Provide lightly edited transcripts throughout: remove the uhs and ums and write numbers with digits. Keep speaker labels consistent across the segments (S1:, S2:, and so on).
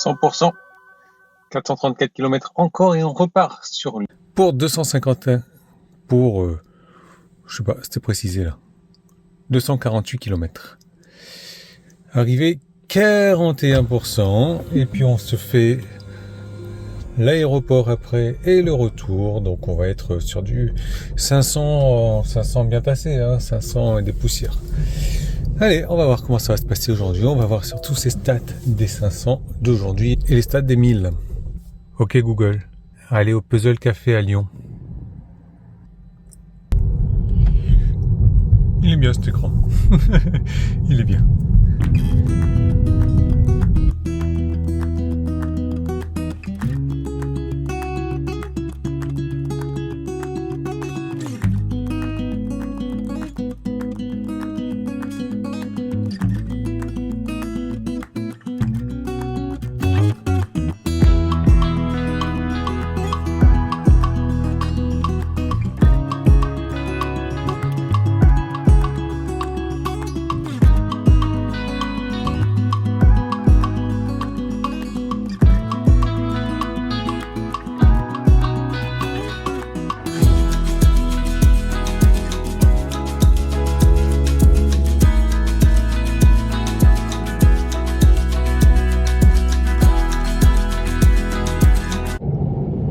S1: 100%. 434 km encore et on repart sur lui.
S2: Pour 251, pour, je sais pas, c'était précisé là, 248 km. Arrivé 41%, et puis on se fait l'aéroport après et le retour, donc on va être sur du 500 bien passé, hein, 500 et des poussières. Allez, on va voir comment ça va se passer aujourd'hui, on va voir surtout ces stats des 500 d'aujourd'hui et les stats des 1000. Ok Google, allez au Puzzle Café à Lyon. Il est bien cet écran. Il est bien.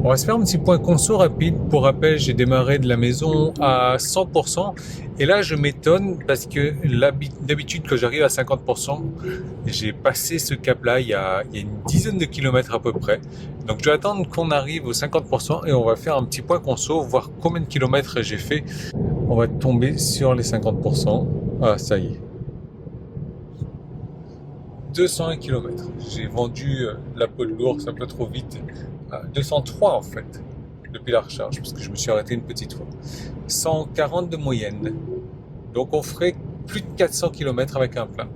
S2: On va se faire un petit point conso rapide. Pour rappel, j'ai démarré de la maison à 100% et là je m'étonne parce que d'habitude quand j'arrive à 50%, j'ai passé ce cap-là il y a une dizaine de kilomètres à peu près. Donc je vais attendre qu'on arrive aux 50% et on va faire un petit point conso, voir combien de kilomètres j'ai fait. On va tomber sur les 50%. Ah, ça y est. 201 km. J'ai vendu la peau de l'ours un peu trop vite. 203 en fait, depuis la recharge, parce que je me suis arrêté une petite fois. 140 de moyenne. Donc on ferait plus de 400 km avec un plein.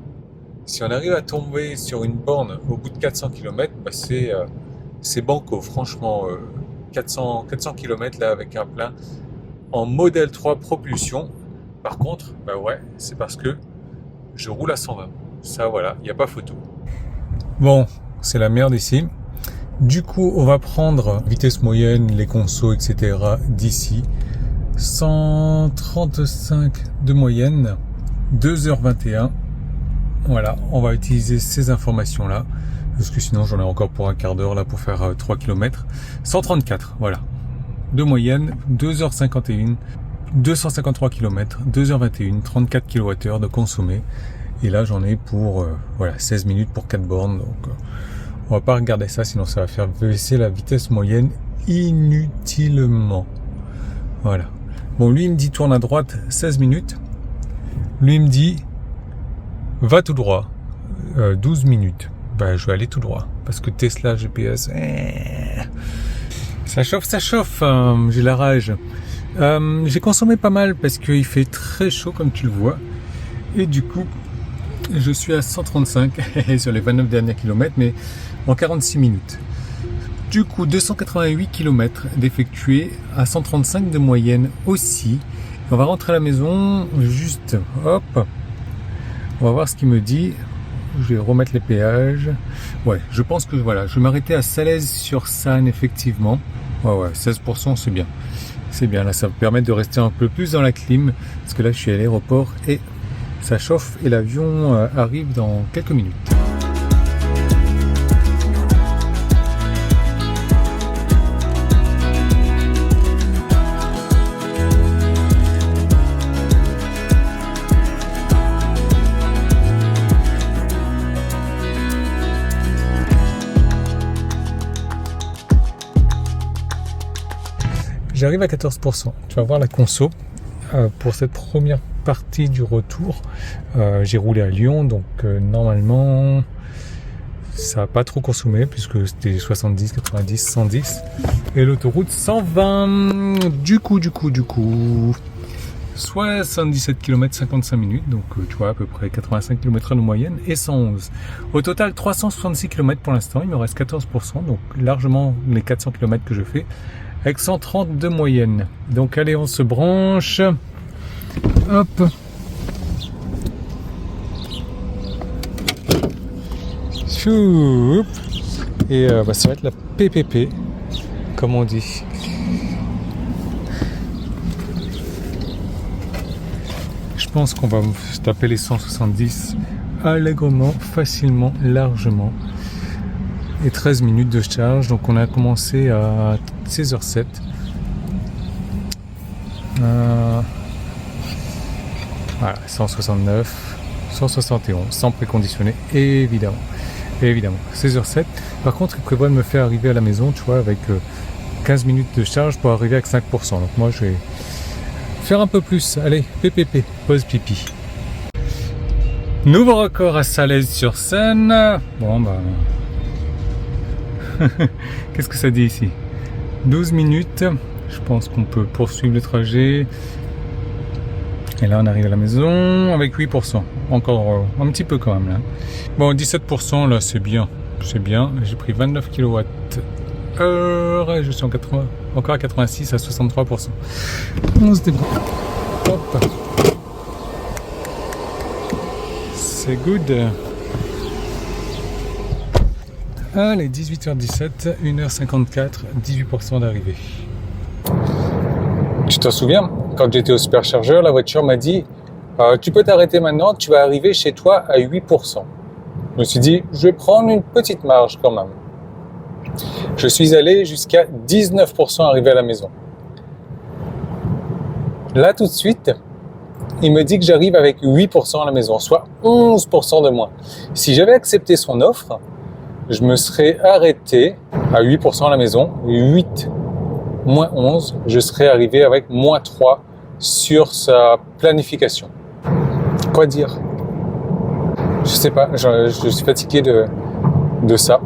S2: Si on arrive à tomber sur une borne au bout de 400 km, bah c'est banco. Franchement, 400 km là avec un plein en modèle 3 propulsion. Par contre, bah ouais, c'est parce que je roule à 120. Ça voilà, il n'y a pas photo. Bon, c'est la merde ici. Du coup, on va prendre vitesse moyenne, les consos, etc. d'ici. 135 de moyenne, 2h21. Voilà, on va utiliser ces informations-là. Parce que sinon, j'en ai encore pour un quart d'heure là pour faire 3 km. 134, voilà. De moyenne, 2h51, 253 km, 2h21, 34 kWh de consommé. Et là, j'en ai pour 16 minutes pour 4 bornes. Donc, on va pas regarder ça, sinon ça va faire baisser la vitesse moyenne inutilement. Voilà. Bon, lui, il me dit tourne à droite 16 minutes. Lui, il me dit va tout droit 12 minutes. Ben, je vais aller tout droit. Parce que Tesla GPS, ça chauffe. J'ai la rage. J'ai consommé pas mal parce qu'il fait très chaud, comme tu le vois. Et du coup, je suis à 135 sur les 29 derniers kilomètres, mais en 46 minutes. Du coup, 288 km d'effectués à 135 de moyenne aussi. On va rentrer à la maison, juste, hop. On va voir ce qu'il me dit. Je vais remettre les péages. Ouais, je pense que voilà, je vais m'arrêter à Salaise-sur-Sanne, effectivement. Ouais, 16%, c'est bien. C'est bien, là, ça me permet de rester un peu plus dans la clim, parce que là, je suis à l'aéroport et ça chauffe et l'avion arrive dans quelques minutes. J'arrive à 14%. Tu vas voir la conso pour cette première partie du retour. J'ai roulé à Lyon, donc normalement ça n'a pas trop consommé puisque c'était 70, 90, 110 et l'autoroute 120. Du coup 77 km 55 minutes, donc tu vois à peu près 85 km de moyenne et 111. Au total 366 km pour l'instant, il me reste 14%, donc largement les 400 km que je fais avec 130 de moyenne. Donc allez, on se branche. Hop. Choup. Et ça va être la PPP, comme on dit. Je pense qu'on va se taper les 170 allègrement, facilement, largement. Et 13 minutes de charge. Donc on a commencé à 16h07. Voilà, 169, 171, sans préconditionner, évidemment. 16h07. Par contre, il prévoit de me faire arriver à la maison, tu vois, avec 15 minutes de charge pour arriver à 5%. Donc moi, je vais faire un peu plus. Allez, PPP, pause pipi. Nouveau record à Salaise-sur-Seine. Bon, qu'est-ce que ça dit ici? 12 minutes. Je pense qu'on peut poursuivre le trajet. Et là, on arrive à la maison avec 8%. Encore un petit peu quand même. Là. Bon, 17%, là, c'est bien. C'est bien. J'ai pris 29 kWh. Et je suis encore à 86 à 63%. On se débrouille. Hop. C'est good. Allez, 18h17, 1h54, 18% d'arrivée. Tu t'en souviens, quand j'étais au superchargeur, la voiture m'a dit tu peux t'arrêter maintenant, tu vas arriver chez toi à 8%. Je me suis dit, je vais prendre une petite marge quand même. Je suis allé jusqu'à 19% arrivé à la maison. Là, tout de suite, il me dit que j'arrive avec 8% à la maison, soit 11% de moins. Si j'avais accepté son offre, je me serais arrêté à 8% à la maison, 8 moins 11, je serais arrivé avec moins 3 sur sa planification. Quoi dire? Je sais pas, je suis fatigué de ça.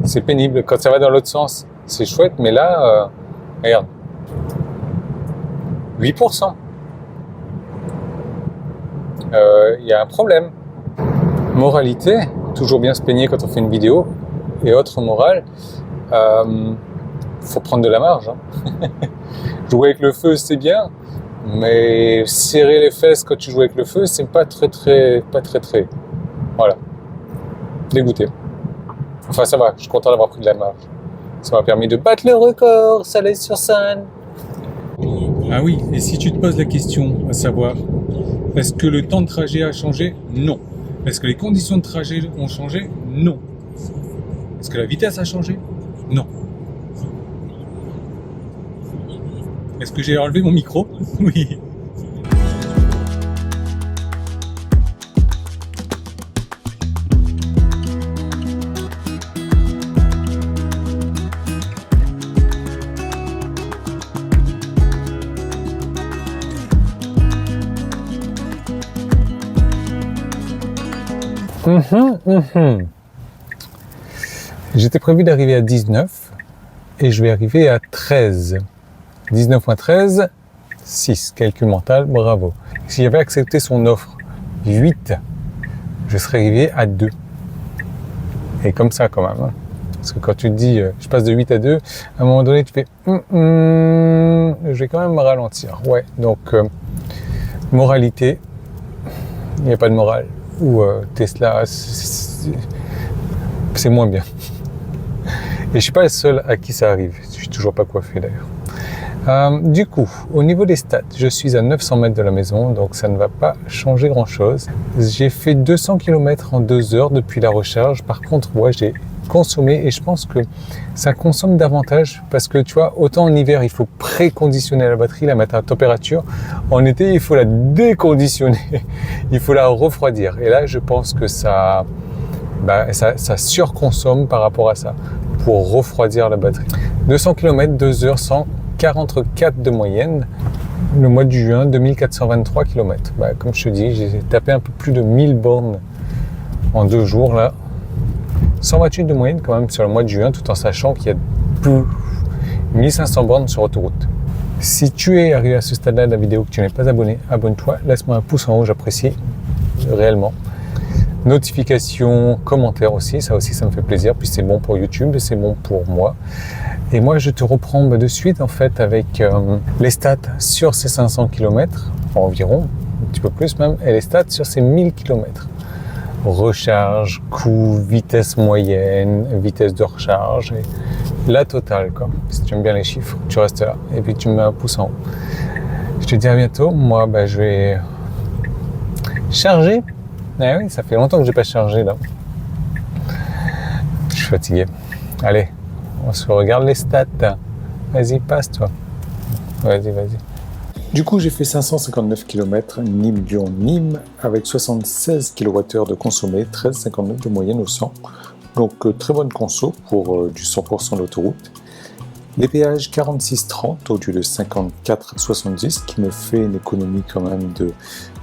S2: C'est pénible. Quand ça va dans l'autre sens, c'est chouette, mais là, regarde. 8%. Il y a un problème. Moralité, toujours bien se peigner quand on fait une vidéo. Et autre morale, faut prendre de la marge. Hein. Jouer avec le feu, c'est bien, mais serrer les fesses quand tu joues avec le feu, c'est pas très. Voilà. Dégoûté. Enfin, ça va, je suis content d'avoir pris de la marge. Ça m'a permis de battre le record, Salaise-sur-Seine. Ah oui, et si tu te poses la question, à savoir, est-ce que le temps de trajet a changé? Non. Est-ce que les conditions de trajet ont changé? Non. Est-ce que la vitesse a changé? Non. Est-ce que j'ai enlevé mon micro? Oui. J'étais prévu d'arriver à 19 et je vais arriver à 13. 19 moins 13, 6. Calcul mental, bravo. Si j'avais accepté son offre 8, je serais arrivé à 2. Et comme ça quand même. Hein. Parce que quand tu te dis je passe de 8 à 2, à un moment donné tu fais je vais quand même me ralentir. Ouais, donc moralité, il n'y a pas de morale. Ou Tesla, c'est moins bien. Et je suis pas le seul à qui ça arrive. Je suis toujours pas coiffé d'ailleurs. Du coup, au niveau des stats, je suis à 900 mètres de la maison, donc ça ne va pas changer grand-chose. J'ai fait 200 km en 2 heures depuis la recharge. Par contre, moi, j'ai consommé et je pense que ça consomme davantage parce que tu vois, autant en hiver, il faut préconditionner la batterie, la mettre à température. En été, il faut la déconditionner. Il faut la refroidir. Et là, je pense que ça surconsomme par rapport à ça pour refroidir la batterie. 200 km, 2 heures, 144 de moyenne. Le mois de juin, 2423 km. Comme je te dis, j'ai tapé un peu plus de 1000 bornes en 2 jours là. 128 de moyenne quand même sur le mois de juin, tout en sachant qu'il y a plus 1500 bornes sur autoroute. Si tu es arrivé à ce stade-là de la vidéo, que tu n'es pas abonné, abonne-toi, laisse-moi un pouce en haut, j'apprécie réellement. Notification, commentaire aussi, ça me fait plaisir, puis c'est bon pour YouTube et c'est bon pour moi. Et moi, je te reprends de suite en fait avec les stats sur ces 500 km environ, un petit peu plus même, et les stats sur ces 1000 km. recharge, coût, vitesse moyenne, vitesse de recharge, et la totale, quoi. Si tu aimes bien les chiffres, tu restes là, et puis tu me mets un pouce en haut. Je te dis à bientôt. Moi, je vais charger. Ah oui, ça fait longtemps que j'ai pas chargé, là. Je suis fatigué. Allez, on se regarde les stats. Vas-y, passe-toi. Vas-y. Du coup, j'ai fait 559 km Nîmes-Lyon-Nîmes avec 76 kWh de consommé, 13,59 de moyenne au 100. Donc, très bonne conso pour du 100% d'autoroute. Les péages 46,30 au lieu de 54,70, qui me fait une économie quand même de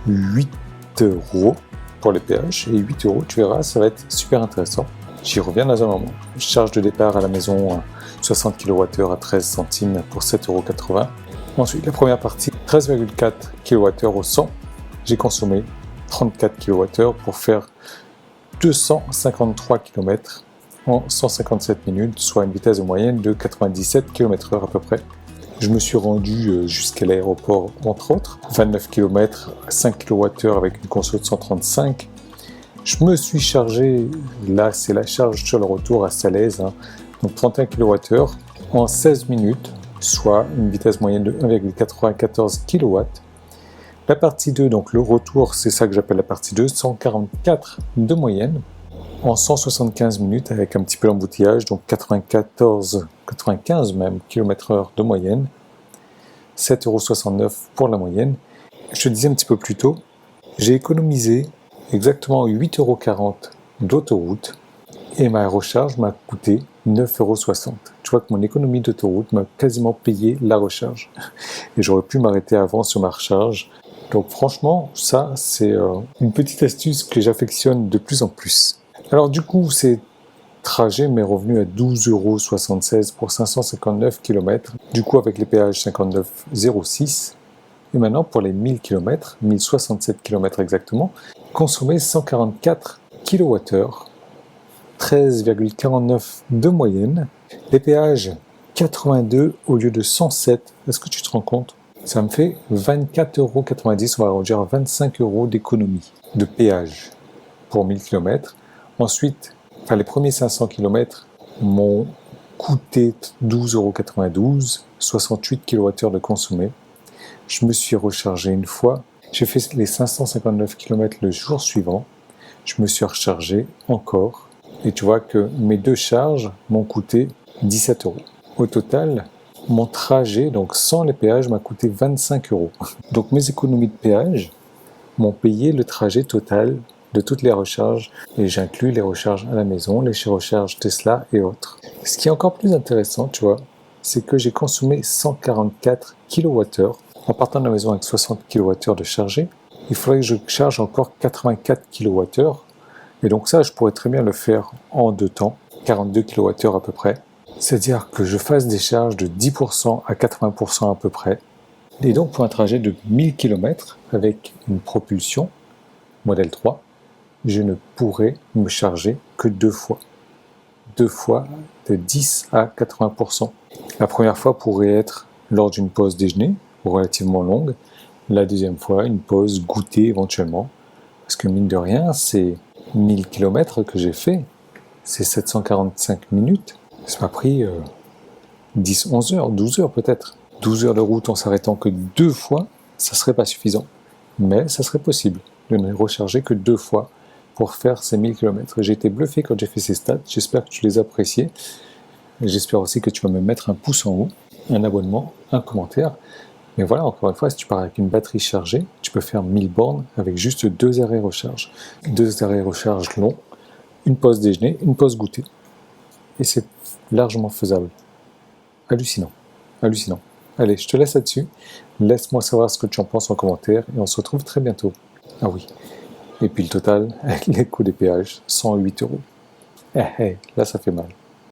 S2: 8 € pour les péages. Et 8 €, tu verras, ça va être super intéressant. J'y reviens dans un moment. Charge de départ à la maison, 60 kWh à 13 centimes pour 7,80 €. Ensuite, la première partie, 13,4 kWh au 100. J'ai consommé 34 kWh pour faire 253 km en 157 minutes, soit une vitesse de moyenne de 97 km/h à peu près. Je me suis rendu jusqu'à l'aéroport, entre autres, 29 km, 5 kWh avec une conso de 135. Je me suis chargé, là c'est la charge sur le retour à Salaise, donc 31 kWh en 16 minutes, soit une vitesse moyenne de 1,94 kW. La partie 2, donc le retour, c'est ça que j'appelle la partie 2, 144 de moyenne en 175 minutes avec un petit peu d'embouteillage, donc 95 même km/h de moyenne, 7,69 € pour la moyenne. Je te disais un petit peu plus tôt, j'ai économisé exactement 8,40 € d'autoroute et ma recharge m'a coûté 9,60 €. Tu vois que mon économie d'autoroute m'a quasiment payé la recharge. Et j'aurais pu m'arrêter avant sur ma recharge. Donc franchement, ça c'est une petite astuce que j'affectionne de plus en plus. Alors du coup, ces trajets m'est revenu à 12,76 € pour 559 km. Du coup, avec les péages 59,06 €. Et maintenant, pour les 1000 km, 1067 km exactement, consommer 144 kWh, 13,49 de moyenne. Les péages 82 au lieu de 107. Est-ce que tu te rends compte ? Ça me fait 24,90 €, on va arrondir à 25 € d'économie de péage pour 1000 km. Ensuite, les premiers 500 km m'ont coûté 12,92 €, 68 kWh de consommé. Je me suis rechargé une fois. J'ai fait les 559 km le jour suivant. Je me suis rechargé encore. Et tu vois que mes deux charges m'ont coûté 17 €. Au total, mon trajet, donc sans les péages, m'a coûté 25 €. Donc mes économies de péage m'ont payé le trajet total de toutes les recharges, et j'inclus les recharges à la maison, les recharges Tesla et autres. Ce qui est encore plus intéressant, tu vois, c'est que j'ai consommé 144 kWh. En partant de la maison avec 60 kWh de chargé, il faudrait que je charge encore 84 kWh. Et donc ça, je pourrais très bien le faire en 2 temps, 42 kWh à peu près. C'est-à-dire que je fasse des charges de 10% à 80% à peu près. Et donc pour un trajet de 1000 km avec une propulsion, modèle 3, je ne pourrais me charger que 2 fois. 2 fois de 10 à 80%. La première fois pourrait être lors d'une pause déjeuner, relativement longue. La deuxième fois, une pause goûter éventuellement. Parce que mine de rien, c'est 1000 km que j'ai fait. C'est 745 minutes. Ça m'a pris 10, 11 heures, 12 heures peut-être. 12 heures de route en s'arrêtant que 2 fois, ça serait pas suffisant. Mais ça serait possible de ne recharger que 2 fois pour faire ces 1000 km. J'ai été bluffé quand j'ai fait ces stats. J'espère que tu les as appréciés. J'espère aussi que tu vas me mettre un pouce en haut, un abonnement, un commentaire. Mais voilà, encore une fois, si tu pars avec une batterie chargée, tu peux faire 1000 bornes avec juste 2 arrêts recharge. 2 arrêts recharge longs, une pause déjeuner, une pause goûter. Et c'est largement faisable. Hallucinant. Allez, je te laisse là-dessus. Laisse-moi savoir ce que tu en penses en commentaire et on se retrouve très bientôt. Ah oui. Et puis le total, avec les coûts des péages, 108 €. Là ça fait mal.